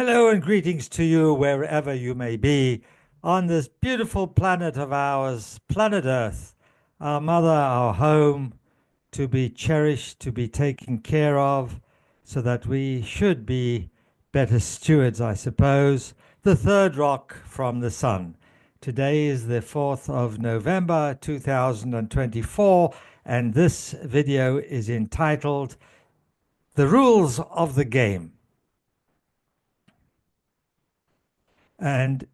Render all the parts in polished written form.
Hello and greetings to you wherever you may be on this beautiful planet of ours, planet Earth, our mother, our home, to be cherished, to be taken care of, so that we should be better stewards, I suppose. The third rock from the sun. Today is the 4th of November 2024, and this video is entitled The Rules of the Game. And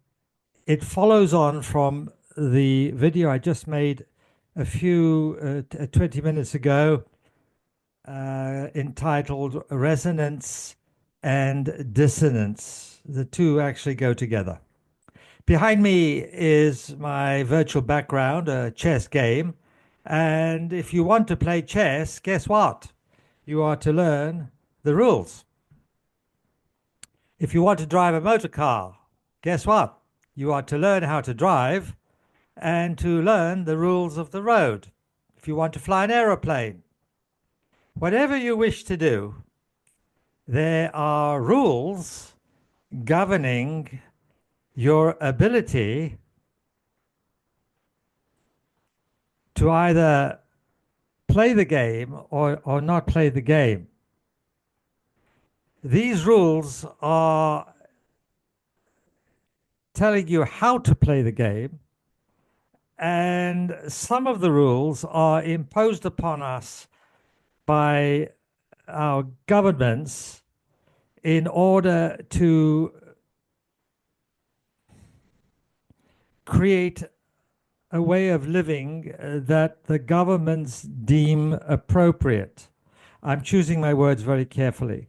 it follows on from the video I just made a few 20 minutes ago, entitled Resonance and Dissonance. The two actually go together. Behind me is my virtual background, a chess game. And if you want to play chess, guess what? You are to learn the rules. If you want to drive a motor car, guess what? You are to learn how to drive and to learn the rules of the road. If you want to fly an aeroplane, whatever you wish to do, there are rules governing your ability to either play the game or not play the game. These rules are telling you how to play the game, and some of the rules are imposed upon us by our governments in order to create a way of living that the governments deem appropriate. I'm choosing my words very carefully.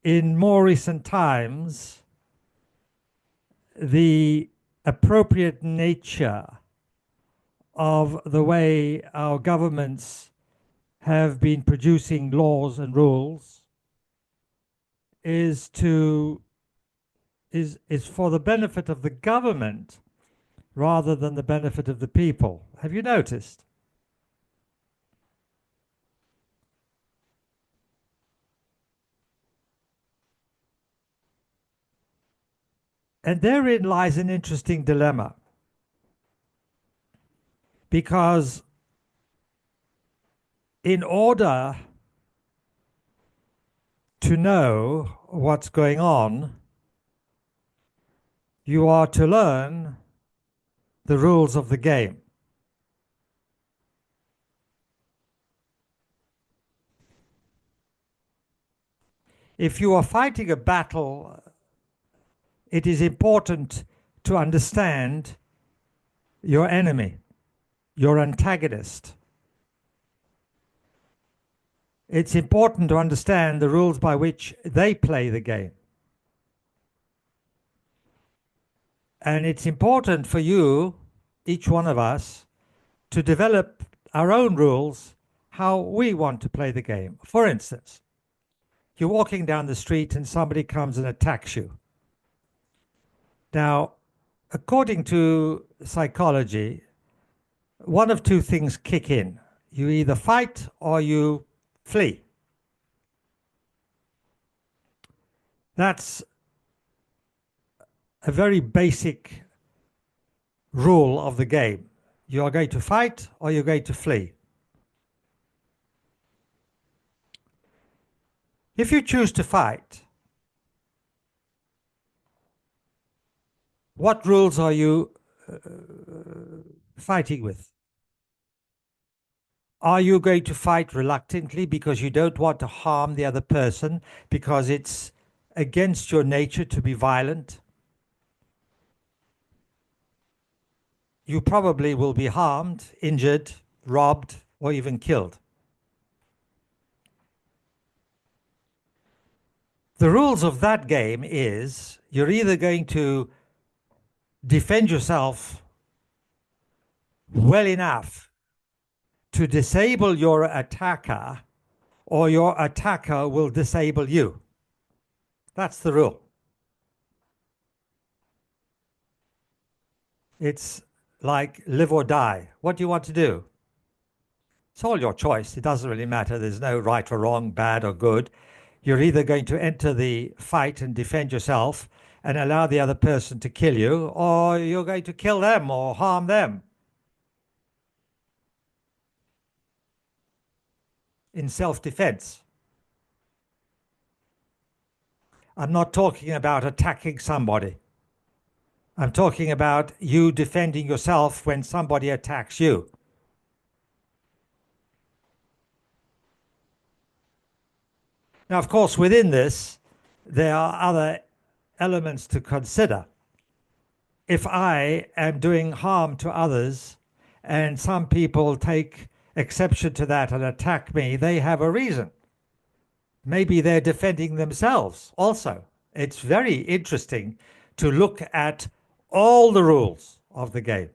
In more recent times, the appropriate nature of the way our governments have been producing laws and rules is for the benefit of the government rather than the benefit of the people. Have you noticed? And therein lies an interesting dilemma, because in order to know what's going on, you are to learn the rules of the game. If you are fighting a battle, it is important to understand your enemy, your antagonist. It's important to understand the rules by which they play the game. And it's important for you, each one of us, to develop our own rules, how we want to play the game. For instance, you're walking down the street and somebody comes and attacks you. Now, according to psychology, one of two things kick in. You either fight or you flee. That's a very basic rule of the game. You are going to fight or you're going to flee. If you choose to fight, what rules are you fighting with? Are you going to fight reluctantly because you don't want to harm the other person, because it's against your nature to be violent? You probably will be harmed, injured, robbed, or even killed. The rules of that game is you're either going to defend yourself well enough to disable your attacker, or your attacker will disable you. That's the rule. It's like live or die. What do you want to do? It's all your choice. It doesn't really matter. There's no right or wrong, bad or good. You're either going to enter the fight and defend yourself and allow the other person to kill you, or you're going to kill them or harm them in self-defense. I'm not talking about attacking somebody. I'm talking about you defending yourself when somebody attacks you. Now, of course, within this, there are other elements to consider. If I am doing harm to others and some people take exception to that and attack me, they have a reason. Maybe they're defending themselves also. It's very interesting to look at all the rules of the game.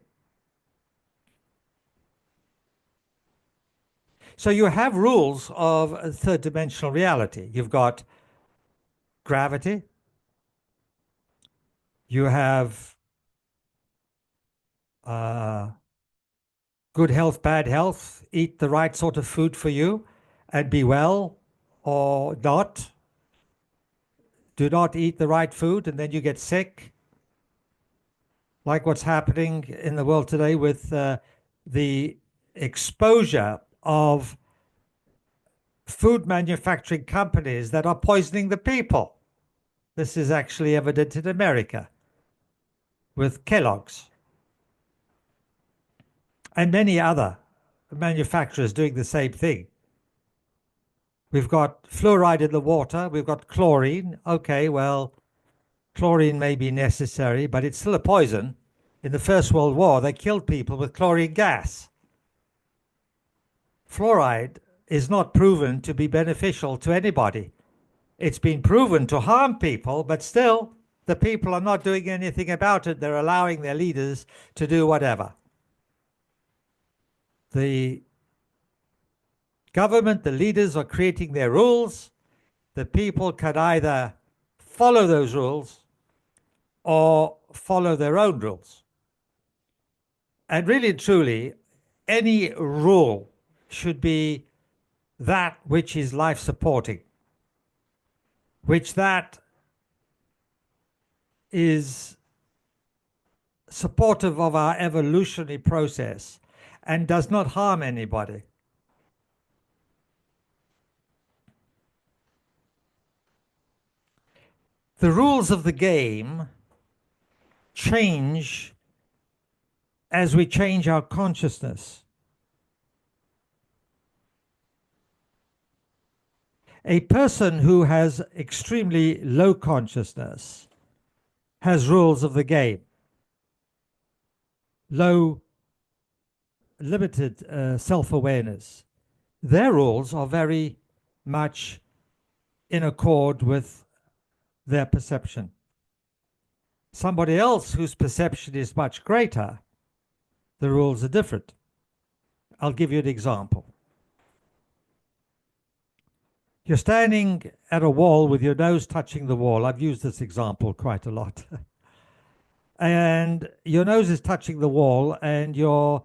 So you have rules of third dimensional reality. You've got gravity. You have good health, bad health. Eat the right sort of food for you and be well, or not. Do not eat the right food and then you get sick. Like what's happening in the world today with the exposure of food manufacturing companies that are poisoning the people. This is actually evident in America with Kellogg's and many other manufacturers doing the same thing. We've got fluoride in the water. We've got chlorine. Okay, well, chlorine may be necessary, but it's still a poison. In the First World War, they killed people with chlorine gas. Fluoride is not proven to be beneficial to anybody. It's been proven to harm people, but still, the people are not doing anything about it. They're allowing their leaders to do whatever. The government, the leaders are creating their rules. The people can either follow those rules or follow their own rules. And really and truly, any rule should be that which is life supporting, which that is supportive of our evolutionary process and does not harm anybody. The rules of the game change as we change our consciousness. A person who has extremely low consciousness has rules of the game. Low, limited self-awareness. Their rules are very much in accord with their perception. Somebody else whose perception is much greater, the rules are different. I'll give you an example. You're standing at a wall with your nose touching the wall. I've used this example quite a lot. And your nose is touching the wall and your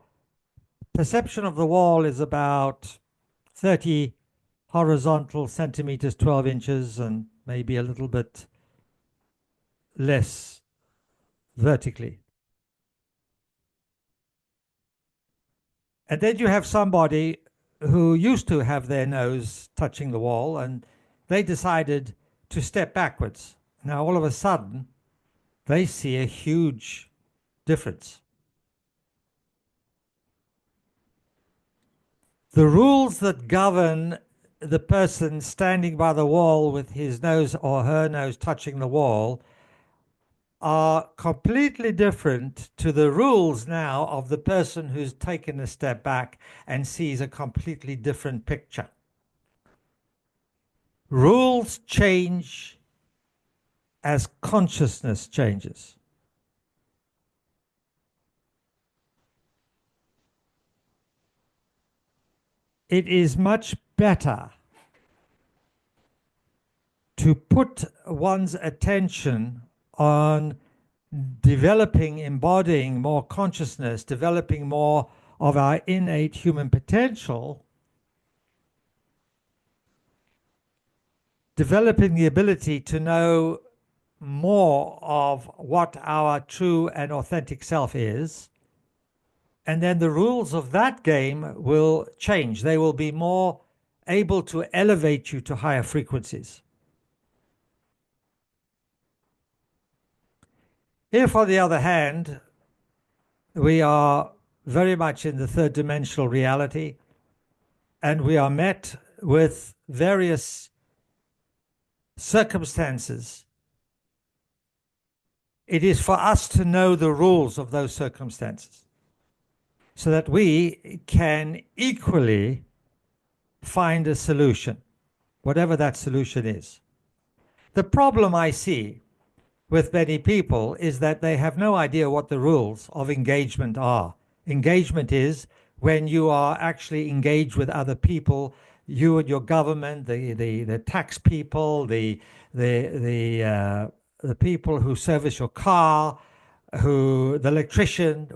perception of the wall is about 30 horizontal centimeters, 12 inches, and maybe a little bit less vertically. And then you have somebody who used to have their nose touching the wall and they decided to step backwards. Now, all of a sudden, they see a huge difference. The rules that govern the person standing by the wall with his nose or her nose touching the wall are completely different to the rules now of the person who's taken a step back and sees a completely different picture. Rules change as consciousness changes. It is much better to put one's attention on developing, embodying more consciousness, developing more of our innate human potential, developing the ability to know more of what our true and authentic self is. And then the rules of that game will change. They will be more able to elevate you to higher frequencies. If, on the other hand, we are very much in the third dimensional reality and we are met with various circumstances, it is for us to know the rules of those circumstances so that we can equally find a solution, whatever that solution is. The problem I see with many people is that they have no idea what the rules of engagement are. Engagement is when you are actually engaged with other people, you and your government, the tax people, the people who service your car, the electrician.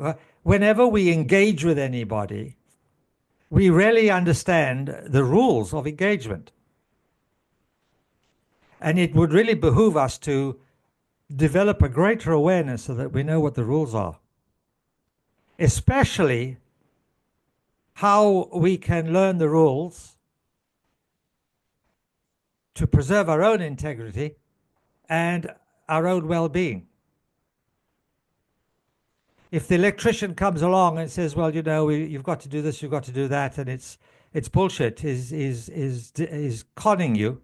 Whenever we engage with anybody, we really understand the rules of engagement. And it would really behoove us to develop a greater awareness so that we know what the rules are, especially how we can learn the rules to preserve our own integrity and our own well-being. If the electrician comes along and says, well, you know, you've got to do this, you've got to do that, and it's bullshit, is conning you,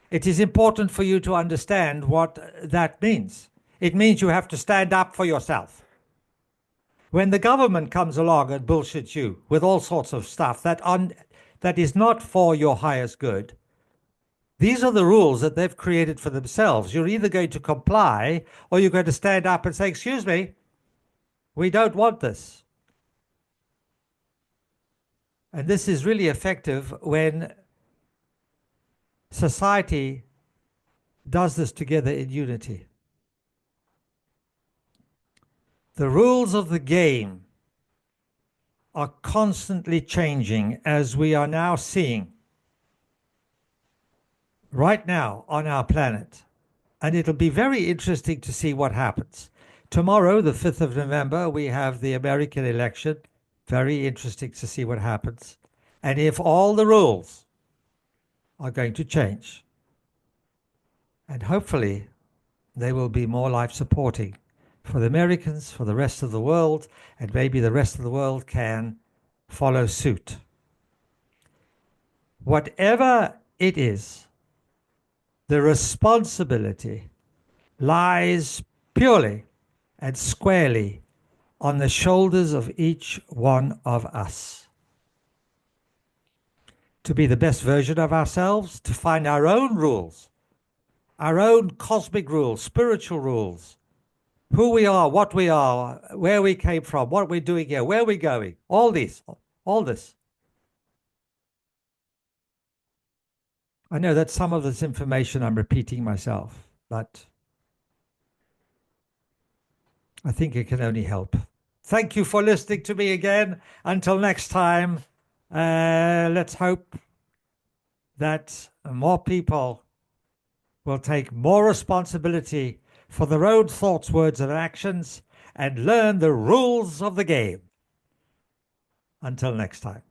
it is important for you to understand what that means. It means you have to stand up for yourself. When the government comes along and bullshits you with all sorts of stuff that is not for your highest good, these are the rules that they've created for themselves. You're either going to comply or you're going to stand up and say, excuse me, we don't want this. And this is really effective when society does this together in unity. The rules of the game are constantly changing, as we are now seeing right now on our planet. And it'll be very interesting to see what happens. Tomorrow, the 5th of November, we have the American election. Very interesting to see what happens. And if all the rules are going to change, and hopefully they will be more life-supporting for the Americans, for the rest of the world, and maybe the rest of the world can follow suit. Whatever it is, the responsibility lies purely and squarely on the shoulders of each one of us. To be the best version of ourselves, to find our own rules, our own cosmic rules, spiritual rules, who we are, what we are, where we came from, what we're doing here, where we're going, all this. I know that some of this information I'm repeating myself, but I think it can only help. Thank you for listening to me again. Until next time, let's hope that more people will take more responsibility for their own thoughts, words, and actions and learn the rules of the game. Until next time.